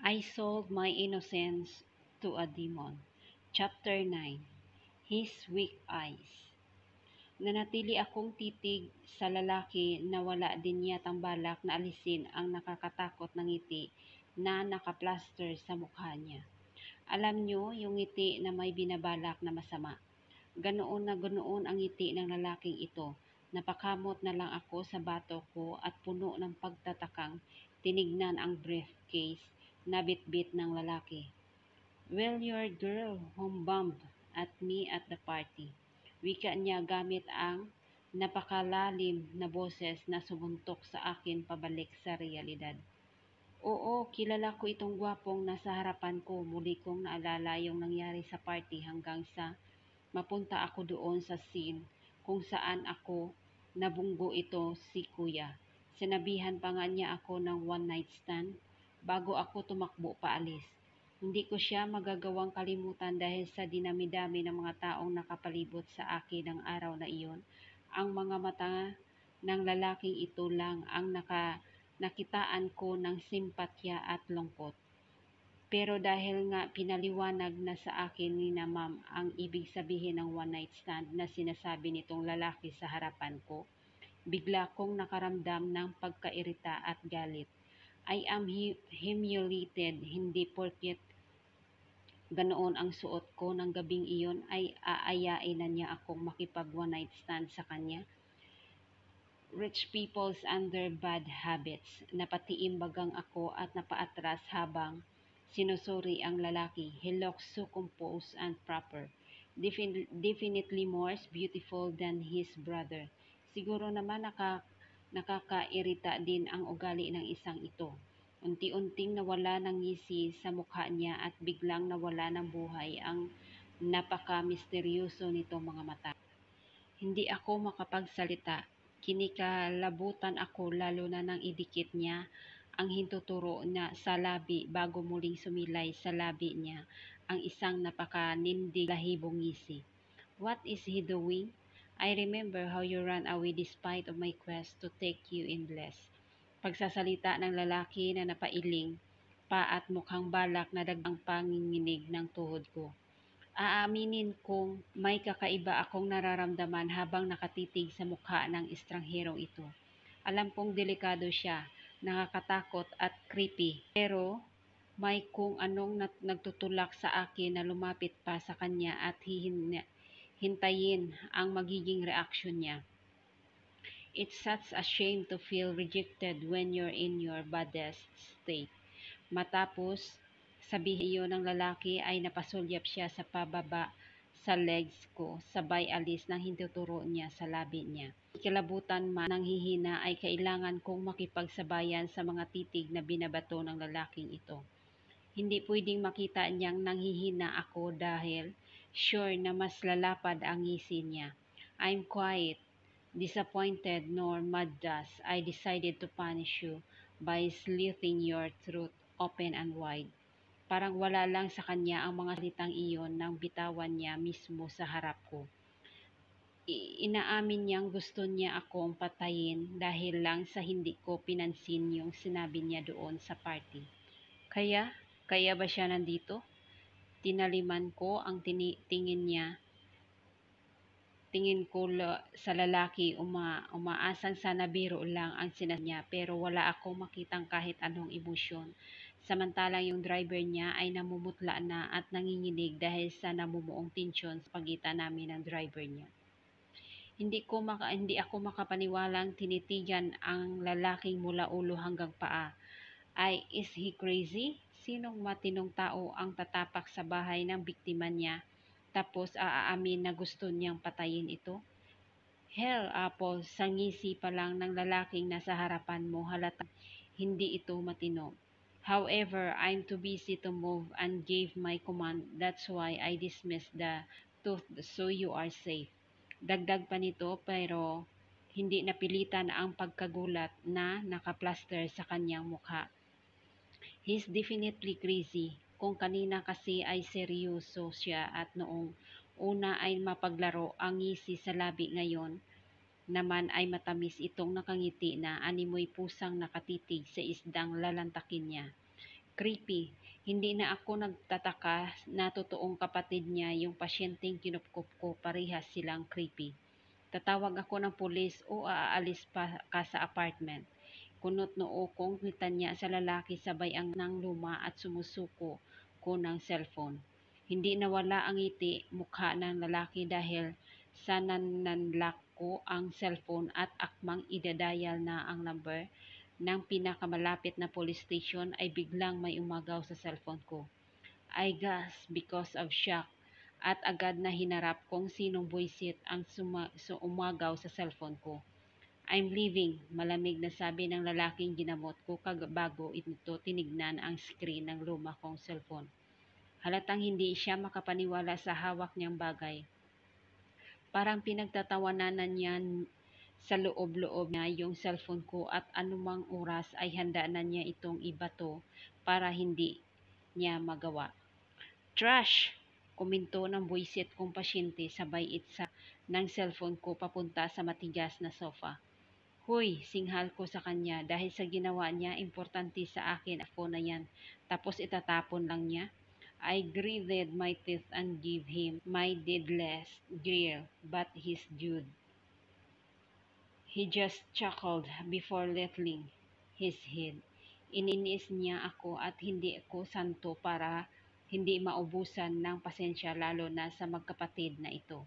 I sold my innocence to a demon. Chapter 9. His Weak Eyes. Nanatili akong titig sa lalaki na wala din yatang balak na alisin ang nakakatakot na ngiti na nakaplaster sa mukha niya. Alam niyo, yung ngiti na may binabalak na masama. Ganoon ang ngiti ng lalaking ito. Napakamot na lang ako sa bato ko at puno ng pagtatakang tinignan ang briefcase na bitbit ng lalaki. "Well, your girl humbugged at me at the party." Wika niya gamit ang napakalalim na boses na sumuntok sa akin pabalik sa realidad. Oo, kilala ko itong gwapong nasa harapan ko. Muli kong naalala yung nangyari sa party hanggang sa mapunta ako doon sa scene kung saan ako nabunggo ito si kuya. Sinabihan pa nga niya ako ng one night stand bago ako tumakbo paalis. Hindi ko siya magagawang kalimutan dahil sa dinami-dami ng mga taong nakapalibot sa akin ng araw na iyon. Ang mga mata ng lalaking ito lang ang nakitaan ko ng simpatya at lungkot. Pero dahil nga pinaliwanag na sa akin ni na ma'am ang ibig sabihin ng one night stand na sinasabi nitong lalaki sa harapan ko, bigla kong nakaramdam ng pagkairita at galit. I am humiliated, hindi porket ganoon ang suot ko ng gabing iyon ay aayain na niya akong makipag one night stand sa kanya. Rich people's under bad habits. Napatiimbagang ako at napaatras habang sinusuri ang lalaki. He looks so composed and proper. Definitely more beautiful than his brother. Siguro naman nakakairita din ang ugali ng isang ito. Unti-unting nawala ng ngisi sa mukha niya at biglang nawala ng buhay ang napaka-misteryoso nitong mga mata. Hindi ako makapagsalita. Kinikalabutan ako lalo na nang idikit niya ang hintuturo na sa labi bago muling sumilay sa labi niya ang isang napakanindig lahibong ngisi. What is he doing? I remember how you ran away despite of my quest to take you in bliss. Pagsasalita ng lalaki na napailing pa at mukhang balak na dagdag ang panginginig ng tuhod ko. Aaminin kong may kakaiba akong nararamdaman habang nakatitig sa mukha ng estrangherong ito. Alam kong delikado siya, nakakatakot at creepy, pero may kung anong nagtutulak sa akin na lumapit pa sa kanya at hintayin ang magiging reaksyon niya. It's such a shame to feel rejected when you're in your baddest state. Matapos sabihin iyon ng lalaki ay napasulyap siya sa pababa sa legs ko, sabay alis ng hintuturo niya sa labi niya. Ikalabutan man ng hihina ay kailangan kong makipagsabayan sa mga titig na binabato ng lalaking ito. Hindi pwedeng makita niyang nanghihina ako dahil sure na mas lalapad ang ngisi niya. I'm quiet, disappointed nor maddas. I decided to punish you by slitting your throat open and wide. Parang wala lang sa kanya ang mga salitang iyon nang bitawan niya mismo sa harap ko. Inaamin niyang gusto niya akong patayin dahil lang sa hindi ko pinansin yung sinabi niya doon sa party. Kaya ba siya nandito? Tinaliman ko ang tingin niya. Tingin ko sa lalaki, umaasang sana biro lang ang sinasabi niya pero wala akong makitang kahit anong emosyon. Samantalang yung driver niya ay namumutla na at nanginginig dahil sa namumuong tensyon sa pagitan namin ng driver niya. Hindi ako makapaniwalang tinitigan ang lalaking mula ulo hanggang paa. Is he crazy? Sinong matinong tao ang tatapak sa bahay ng biktima niya tapos aaamin na gusto niyang patayin ito? Hell, Apple, sa ngisi pa lang ng lalaking nasa harapan mo halatang hindi ito matino. However, I'm too busy to move and gave my command. That's why I dismissed the tooth so you are safe. Dagdag pa nito pero hindi napilitan ang pagkagulat na nakaplaster sa kanyang mukha. He's definitely crazy. Kung kanina kasi ay seryoso siya at noong una ay mapaglaro ang ngisi sa labi, ngayon naman ay matamis itong nakangiti na animoy pusang nakatitig sa isdang lalantakin niya. Creepy. Hindi na ako nagtataka na totoong kapatid niya yung pasyenteng kinupkup ko, parehas silang creepy. Tatawag ako ng pulis o aalis pa ka sa apartment. Kunot noo kong litanya sa lalaki sabay ang nang luma at sumusuko ko ng cellphone. Hindi nawala ang ngiti mukha ng lalaki dahil sa nananlak ko ang cellphone at akmang idadayal na ang number ng pinakamalapit na police station ay biglang may umagaw sa cellphone ko. I gasped because of shock at agad na hinarap kung sinong buwisit ang umagaw sa cellphone ko. I'm leaving, malamig na sabi ng lalaking ginamot ko bago ito tinignan ang screen ng luma kong cellphone. Halatang hindi siya makapaniwala sa hawak niyang bagay. Parang pinagtatawanan niya sa loob-loob niya yung cellphone ko at anumang oras ay handa na niya itong ibato para hindi niya magawa. Trash! Kuminto ng buwisit kong pasyente sabay itsa ng cellphone ko papunta sa matigas na sofa. Hoy, singhal ko sa kanya dahil sa ginawa niya, importante sa akin ang phone na yan. Tapos itatapon lang niya. I gritted my teeth and gave him my deadliest grill, but his dude. He just chuckled before lifting his head. Ininis niya ako at hindi ako santo para hindi maubusan ng pasensya lalo na sa magkapatid na ito.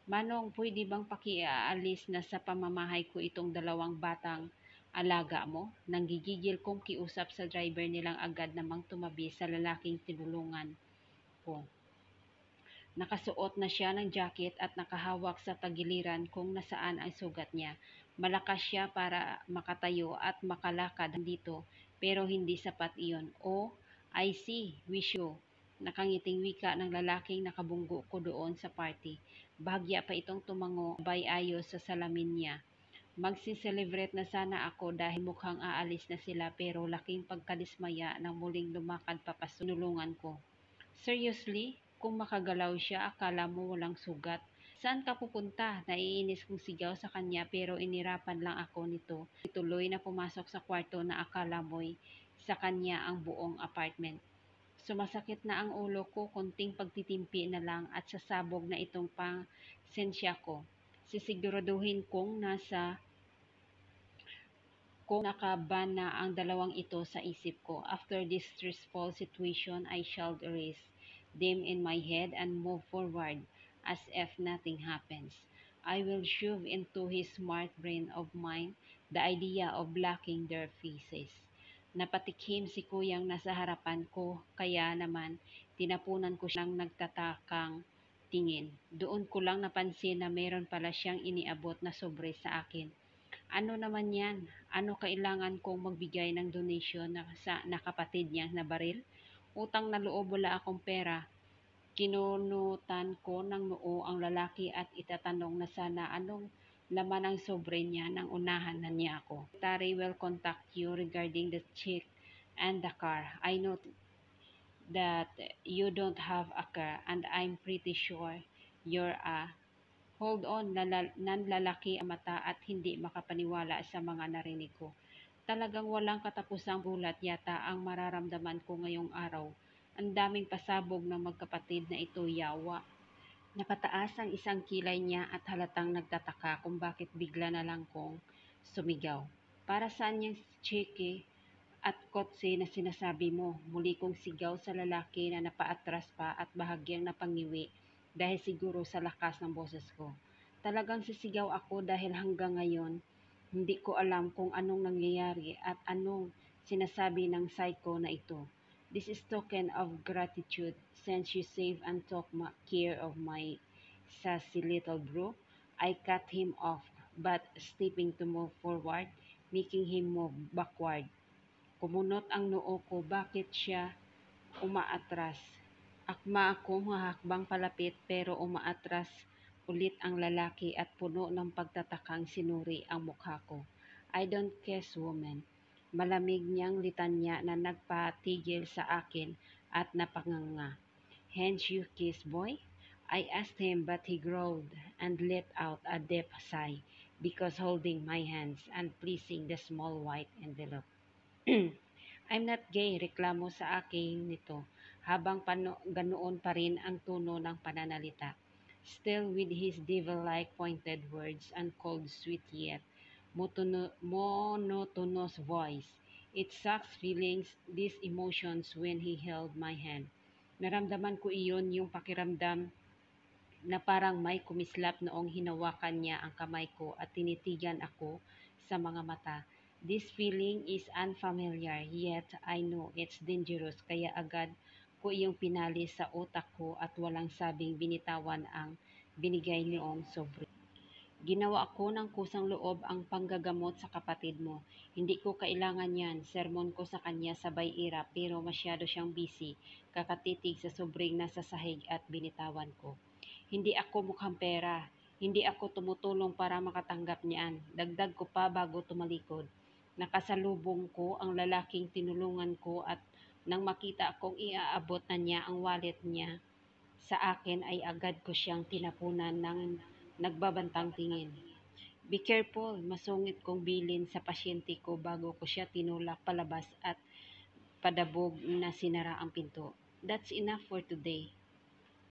Manong, pwede bang pakiaalis na sa pamamahay ko itong dalawang batang alaga mo? Nanggigigil kong kiusap sa driver nilang agad namang tumabi sa lalaking tinulungan ko. Nakasuot na siya ng jacket at nakahawak sa tagiliran kung nasaan ang sugat niya. Malakas siya para makatayo at makalakad dito, pero hindi sapat iyon. Oh, I see, wish you. Nakangiting wika ng lalaking nakabunggo ko doon sa party. Bahagya pa itong tumango, bay ayos sa salamin niya. Magsi-celebrate na sana ako dahil mukhang aalis na sila pero laking pagkadismaya nang muling lumakad papasunulungan ko. Seriously? Kung makagalaw siya, akala mo walang sugat? Saan ka pupunta? Naiinis kong sigaw sa kanya pero inirapan lang ako nito. Ituloy na pumasok sa kwarto na akala mo'y sa kanya ang buong apartment. Sumasakit na ang ulo ko, konting pagtitimpi na lang at sasabog na itong pasensya ko. Sisiguraduhin kung nakaban na ang dalawang ito sa isip ko. After this stressful situation, I shall erase them in my head and move forward as if nothing happens. I will shove into his smart brain of mine the idea of blocking their faces. Napatikim si kuyang nasa harapan ko, kaya naman tinapunan ko siyang nagtatakang tingin. Doon ko lang napansin na meron pala siyang iniabot na sobre sa akin. Ano naman yan? Ano kailangan kong magbigay ng donation sa nakapatid niyang nabaril? Utang na loob, wala akong pera. Kinunutan ko ng noo ang lalaki at itatanong na sana anong laman ng sobre niya nang unahan na niya ako. Secretary will contact you regarding the check and the car. I know that you don't have a car and I'm pretty sure you're a hold on, nanlalaki ang mata at hindi makapaniwala sa mga narinig ko. Talagang walang katapusang gulat yata ang mararamdaman ko ngayong araw. Ang daming pasabog ng magkapatid na ito, yawa. Napataas ang isang kilay niya at halatang nagtataka kung bakit bigla na lang kong sumigaw. Para saan yung cheque at kotse na sinasabi mo? Muli kong sigaw sa lalaki na napaatras pa at bahagyang napangiwi dahil siguro sa lakas ng boses ko. Talagang sisigaw ako dahil hanggang ngayon, hindi ko alam kung anong nangyayari at anong sinasabi ng psycho na ito. This is token of gratitude since you saved and took care of my sassy little bro. I cut him off, but stepping to move forward, making him move backward. Kumunot ang noo ko, bakit siya umaatras? Akma akong hahakbang palapit pero umaatras ulit ang lalaki at puno ng pagtatakang sinuri ang mukha ko. I don't kiss woman. Malamig niyang litanya na nagpatigil sa akin at napanganga. Hands you kiss, boy? I asked him but he growled and let out a deep sigh because holding my hands and pleasing the small white envelope. I'm not gay, reklamo sa akin nito, habang ganoon pa rin ang tono ng pananalita. Still with his devil-like pointed words and cold sweet yet monotonous voice. It sucks feelings, these emotions when he held my hand. Naramdaman ko iyon yung pakiramdam na parang may kumislap noong hinawakan niya ang kamay ko at tinitigan ako sa mga mata. This feeling is unfamiliar, yet I know it's dangerous, kaya agad ko iyong pinali sa utak ko at walang sabing binitawan ang binigay niyoong sobre. Ginawa ko ng kusang loob ang panggagamot sa kapatid mo. Hindi ko kailangan yan. Sermon ko sa kanya sabay ira pero masyado siyang busy. Kakatitig sa sobrang nasa sahig at binitawan ko. Hindi ako mukhang pera. Hindi ako tumutulong para makatanggap niyan. Dagdag ko pa bago tumalikod. Nakasalubong ko ang lalaking tinulungan ko at nang makita akong iaabot na niya ang wallet niya sa akin ay agad ko siyang tinapunan ng nagbabantang tingin. Be careful, masungit kong bilin sa pasyente ko bago ko siya tinulak palabas at padabog na sinara ang pinto. That's enough for today.